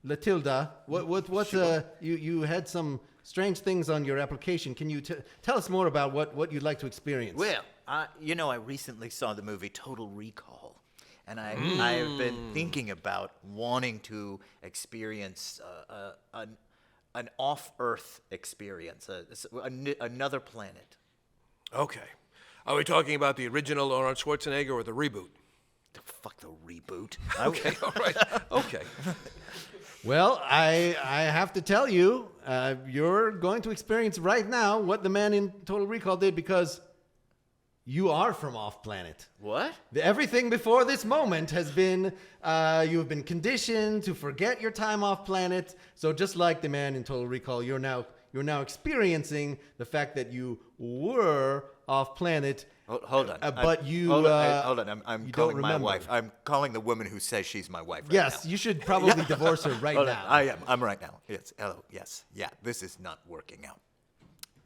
Latilda, what you had some strange things on your application. Can you tell us more about what you'd like to experience? Well, I recently saw the movie Total Recall, and I've been thinking about wanting to experience an off-Earth experience, another planet. Okay. Are we talking about the original Arnold Schwarzenegger or the reboot? Fuck the reboot. Okay, all right. Okay. Well, I have to tell you, you're going to experience right now what the man in Total Recall did because you are from off-planet. What? Everything before this moment has been, you have been conditioned to forget your time off-planet. So just like the man in Total Recall, you're now experiencing the fact that you were off-planet. Hold on. But you hold on. I'm you calling don't my remember. wife. I'm calling the woman who says she's my wife right Yes, now. you should probably divorce her right Hold on. now. I am. I'm right now. Yes. Hello. Yes. Yeah. This is not working out.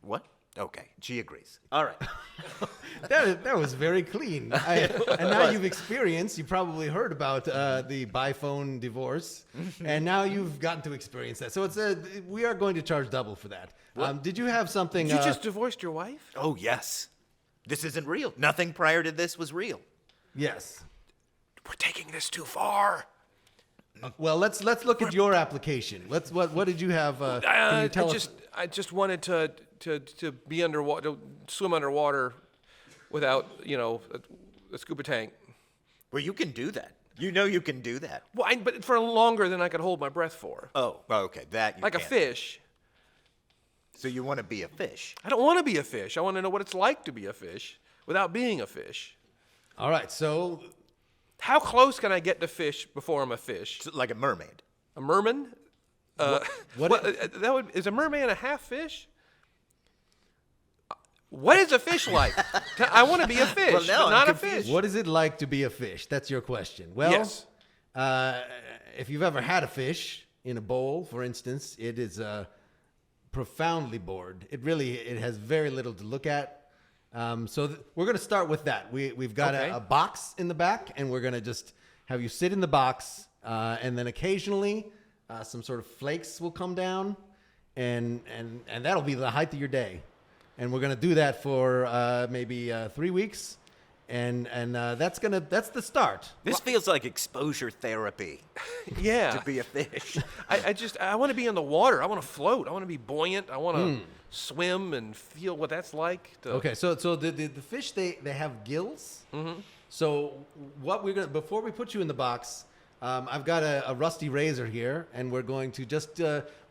What? Okay. She agrees. All right. That was very clean. And now you've experienced, you probably heard about the by-phone divorce, and now you've gotten to experience that. So we are going to charge double for that. Did you have something? You just divorced your wife? Oh yes. This isn't real. Nothing prior to this was real. Yes. We're taking this too far. Well, let's look at your application. What did you have? Can you tell us? I just wanted to be underwater, to swim underwater, without a scuba tank. Well, you can do that. You know you can do that. Well, but for longer than I could hold my breath for. Oh, okay. That you Like a can. fish. So you want to be a fish? I don't want to be a fish. I want to know what it's like to be a fish without being a fish. All right. So How close can I get to fish before I'm a fish? Like a mermaid. A merman? what- Is a merman a half fish? What is a fish like? I want to be a fish, Well, no, but I'm not a confused. fish. what is it like to be a fish? That's your question. Well, Yes. If you've ever had a fish in a bowl, for instance, it is profoundly bored. It has very little to look at. So we're going to start with that. We've got Okay. a box in the back, and we're going to just have you sit in the box, and then occasionally some sort of flakes will come down, and that'll be the height of your day. And we're going to do that for maybe 3 weeks, and that's the start. This feels like exposure therapy Yeah. to be a fish. I want to be in the water. I want to float. I want to be buoyant. I want to swim and feel what that's like. Okay, so the fish they have gills. Mm-hmm. So what we're gonna before we put you in the box, I've got a rusty razor here, and we're going to just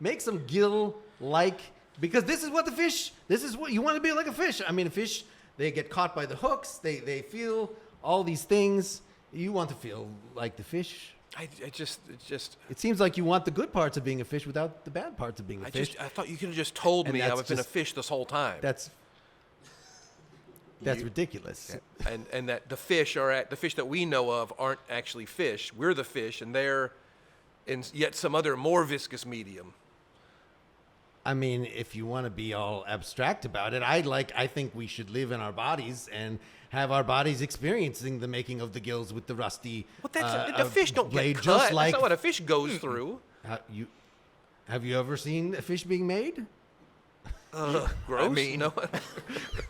make some gill like because this is what you want to be like a fish. I mean, a fish they get caught by the hooks. They feel all these things. You want to feel like the fish. It seems like you want the good parts of being a fish without the bad parts of being a fish. I thought you could have just told And me I that's was been a just- fish this whole time. That's ridiculous. and that the fish that we know of aren't actually fish. We're the fish, and they're in yet some other more viscous medium. I mean, if you want to be all abstract about it, I think we should live in our bodies and have our bodies experiencing the making of the gills with the rusty. Well, the fish don't blade, get cut. just like That's not what a fish goes through. Have you ever seen a fish being made? Gross. I mean- No.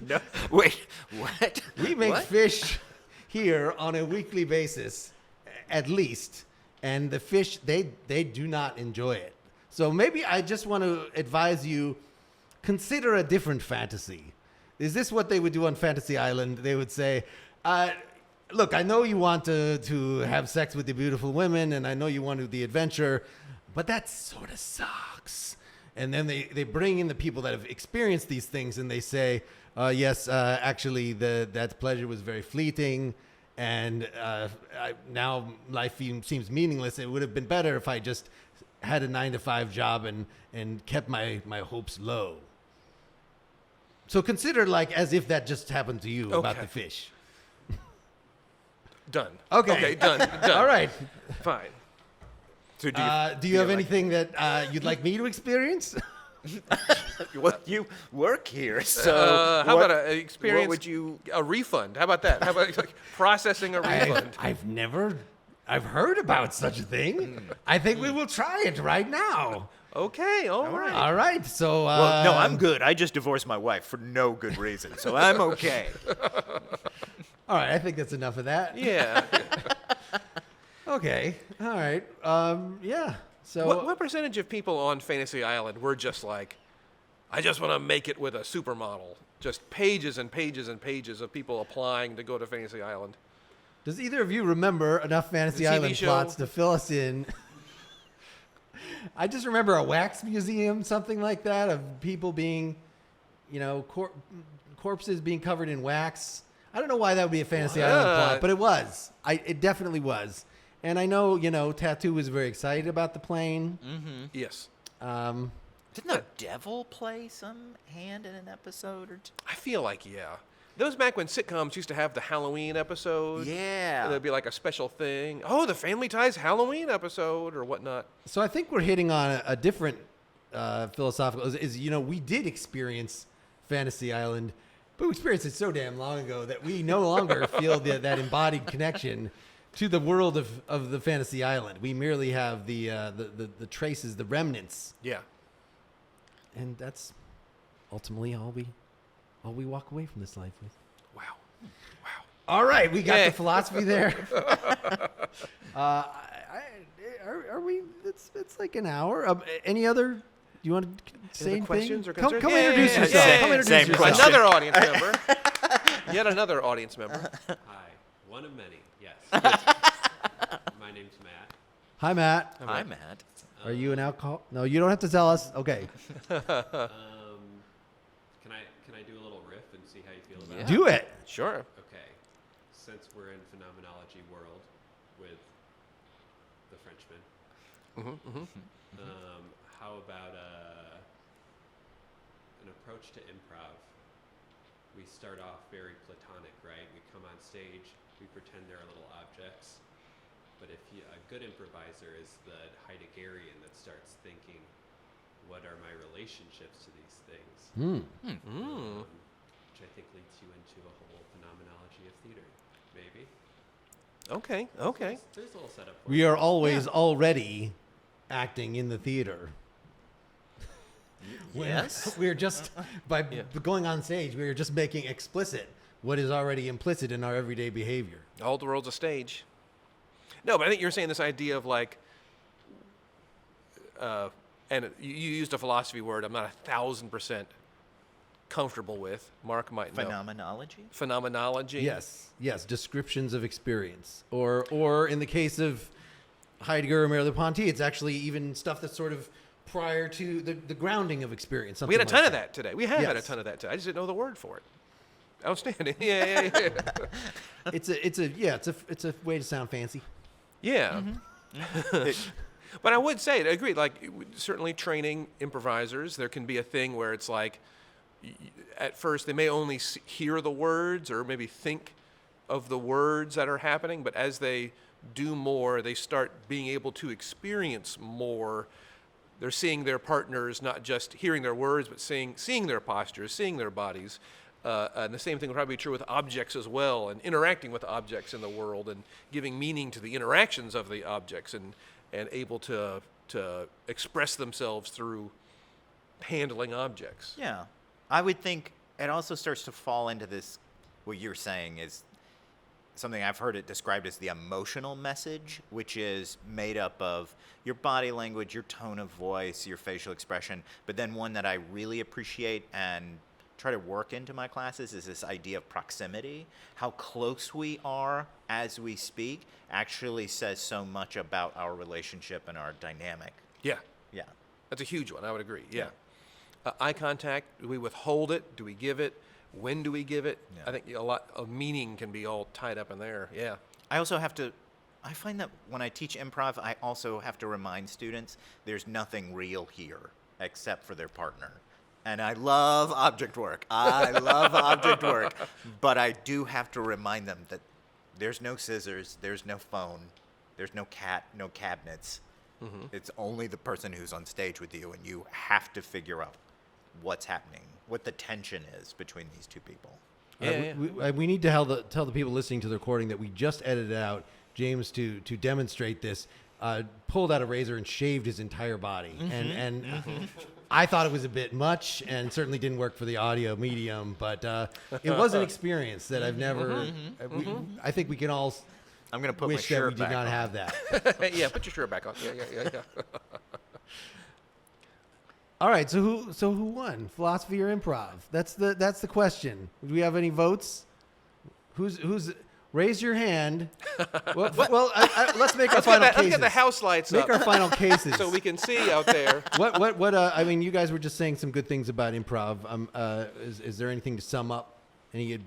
No, wait, what? We make What? fish here on a weekly basis, at least, and the fish they do not enjoy it. So maybe I just want to advise you, consider a different fantasy. Is this what they would do on Fantasy Island? They would say, look, I know you want to have sex with the beautiful women, and I know you want to do the adventure, but that sort of sucks. And then they bring in the people that have experienced these things, and they say, yes, actually, that pleasure was very fleeting, and now life seems meaningless. It would have been better if I just had a 9-to-5 job and kept my hopes low. So consider like as if that just happened to you about Okay. the fish. Done. Okay. Okay. Done. Done. All right. Fine. So Do you have anything that you'd like me to experience? Well, you work here, so How what- about experience? What would you? A refund? How about that? How about like, processing a refund? I've heard about such a thing. I think we will try it right now. Okay. All right. All right. So Well, no, I'm good. I just divorced my wife for no good reason, so I'm okay. all right. I think that's enough of that. Yeah. Okay. All right. Yeah. So What percentage of people on Fantasy Island were just like, I just want to make it with a supermodel. Just pages and pages and pages of people applying to go to Fantasy Island. Does either of you remember enough Fantasy The TV Island show? plots to fill us in? I just remember a wax museum, something like that, of people being, corpses being covered in wax. I don't know why that would be a Fantasy Island plot, but it was. It definitely was. And I know, Tattoo was very excited about the plane. Mm-hmm. Yes. Didn't the devil play some hand in an episode or two? I feel like, yeah. Those back when sitcoms used to have the Halloween episode. Yeah. There'd be like a special thing. Oh, the Family Ties Halloween episode or whatnot. So I think we're hitting on a different philosophical, we did experience Fantasy Island, but we experienced it so damn long ago that we no longer feel that embodied connection to the world of the Fantasy Island. We merely have the traces, the remnants. Yeah. And that's ultimately all we walk away from this life with. Wow. All right, we got Yeah. the philosophy there. Are we? It's like an hour. Any other? Do you want to say anything? questions or Come concerns? introduce Yeah. yourself. Come introduce Same yourself. question. Another audience member. Yet another audience member. Hi, one of many, yes. My name's Matt. Hi, Matt. Hi, Matt. Are you an alcohol? No, you don't have to tell us. Okay, Can I do a little riff and see how you feel about it? do it. Sure. Okay. Since we're in phenomenology world with the Frenchman, how about an approach to improv? We start off very platonic, right? We come on stage, we pretend there are little objects. But a good improviser is the Heideggerian that starts thinking, what are my relationships to these things? Which I think leads you into a whole phenomenology of theater, maybe. Okay. There's a little setup for We it. are always already acting in the theater. Yes. We're just by going on stage. We are just making explicit what is already implicit in our everyday behavior. All the world's a stage. No, but I think you're saying this idea of like, and you used a philosophy word I'm not 1,000% comfortable with. Mark might know. Phenomenology? Phenomenology. Yes, descriptions of experience, or in the case of Heidegger or Merleau-Ponty, it's actually even stuff that's sort of prior to the grounding of experience. We had a something ton like of that today. We have had a Yes. ton of that today. I just didn't know the word for it. Outstanding. Yeah. It's a way to sound fancy. Yeah. But I would say, I agree, like, certainly training improvisers, there can be a thing where it's like, at first they may only hear the words or maybe think of the words that are happening, but as they do more, they start being able to experience more. They're seeing their partners, not just hearing their words, but seeing their postures, seeing their bodies. And the same thing would probably be true with objects as well, and interacting with objects in the world and giving meaning to the interactions of the objects and able to express themselves through handling objects. Yeah. I would think it also starts to fall into this, what you're saying is something I've heard it described as the emotional message, which is made up of your body language, your tone of voice, your facial expression, but then one that I really appreciate and try to work into my classes is this idea of proximity. How close we are as we speak actually says so much about our relationship and our dynamic. Yeah, Yeah. that's a huge one. I would agree. Yeah. Eye contact, do we withhold it? Do we give it? When do we give it? Yeah. I think a lot of meaning can be all tied up in there. Yeah. I find that when I teach improv, I also have to remind students there's nothing real here except for their partner. And I love object work. But I do have to remind them that there's no scissors, there's no phone, there's no cat, no cabinets. Mm-hmm. It's only the person who's on stage with you, and you have to figure out what's happening, what the tension is between these two people. We need to tell the people listening to the recording that we just edited out James to demonstrate this. Pulled out a razor and shaved his entire body, and I thought it was a bit much, and certainly didn't work for the audio medium. But it was an experience that I've never. I think we can all. I'm gonna put my wish that shirt we did back not on. have that. Yeah, put your shirt back on. Yeah. All right, so who won? Philosophy or improv? That's the question. Do we have any votes? Who's raise your hand. Well, let's make our final cases. Let's get the house lights up. Make our final cases. So we can see out there. I mean, you guys were just saying some good things about improv. Is there anything to sum up? Any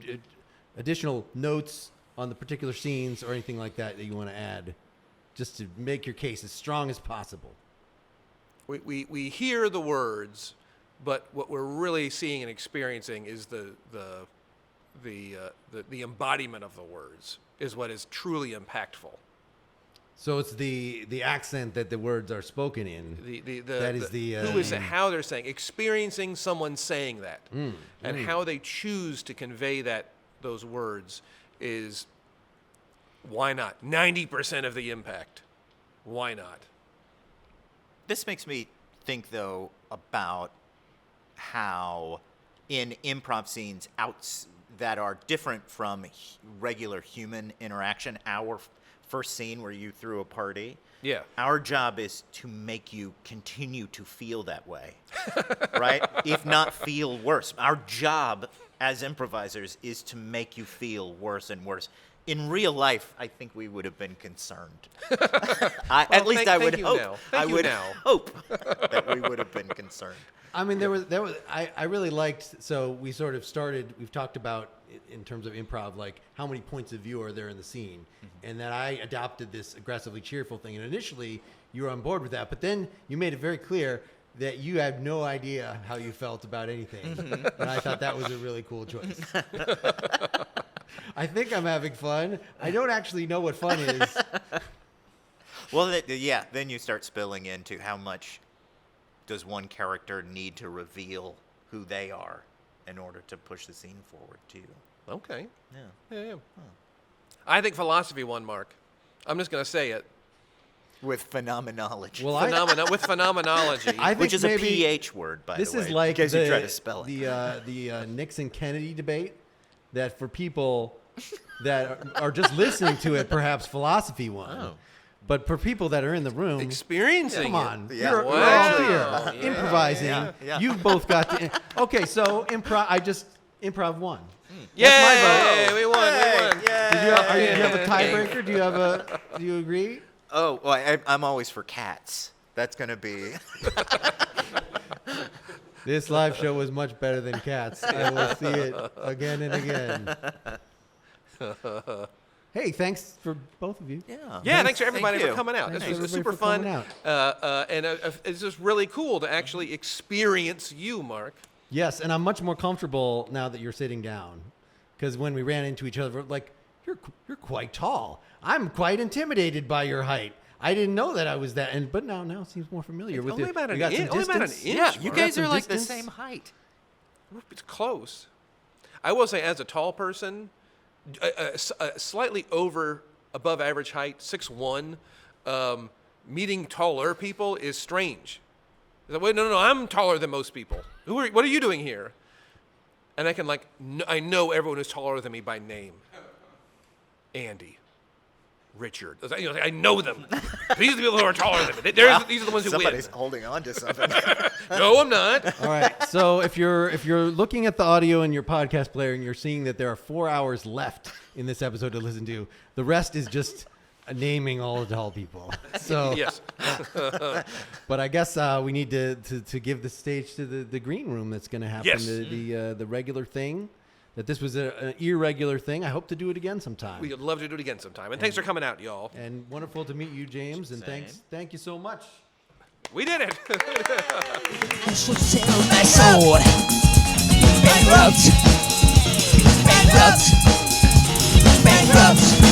additional notes on the particular scenes or anything like that you want to add? Just to make your case as strong as possible. We hear the words, but what we're really seeing and experiencing is the embodiment of the words is what is truly impactful. So it's the accent that the words are spoken in. How they're saying, experiencing someone saying that, and how they choose to convey those words is why not 90% of the impact. Why not? This makes me think, though, about how in improv scenes that are different from regular human interaction, our first scene where you threw a party, our job is to make you continue to feel that way, right? If not feel worse. Our job as improvisers is to make you feel worse and worse. In real life, I think we would have been concerned. I would hope that we would have been concerned. I mean, I really liked, so we sort of started, we've talked about in terms of improv, like how many points of view are there in the scene, and that I adopted this aggressively cheerful thing. And initially, you were on board with that, but then you made it very clear that you had no idea how you felt about anything. And I thought that was a really cool choice. I think I'm having fun. I don't actually know what fun is. Well, then you start spilling into how much does one character need to reveal who they are in order to push the scene forward, too. Okay. Yeah. Huh. I think philosophy won, Mark. I'm just going to say it. With phenomenology. Well, with phenomenology. Which is a PH word, by the way. This is like in case you try to spell it. The Nixon-Kennedy debate, that for people that are just listening to it, perhaps philosophy won. Oh. But for people that are in the room, experiencing, come on, yeah. We're all here improvising. Yeah. You both got to. Okay, so improv won. Yeah, that's my vote. We won. Do you have a tiebreaker? Do you agree? Oh, well, I'm always for cats. That's going to be. This live show was much better than Cats. I will see it again and again. Hey, thanks for both of you. Yeah, thanks for everybody for coming out. This was super fun. And it's just really cool to actually experience you, Mark. Yes, and I'm much more comfortable now that you're sitting down. Because when we ran into each other, we're like, you're quite tall. I'm quite intimidated by your height. I didn't know that I was that, but now it seems more familiar with only it. About an inch. Yeah, you guys are like the same height. It's close. I will say, as a tall person, slightly above average height, 6'1", meeting taller people is strange. Like, wait, no, I'm taller than most people. What are you doing here? And I can I know everyone who's taller than me by name. Andy. Richard. I know them. These are the people who are taller than me. These are the ones who Somebody's win. holding on to something. No, I'm not. All right. So if you're looking at the audio in your podcast player and you're seeing that there are 4 hours left in this episode to listen to, the rest is just naming all the tall people. So yes. But I guess we need to give the stage to the green room that's going to happen. Yes. The regular thing. That this was an irregular thing. I hope to do it again sometime. We'd love to do it again sometime. And thanks for coming out, y'all. And wonderful to meet you, James. And thank you so much. We did it. I should sell my soul. Bankrupt.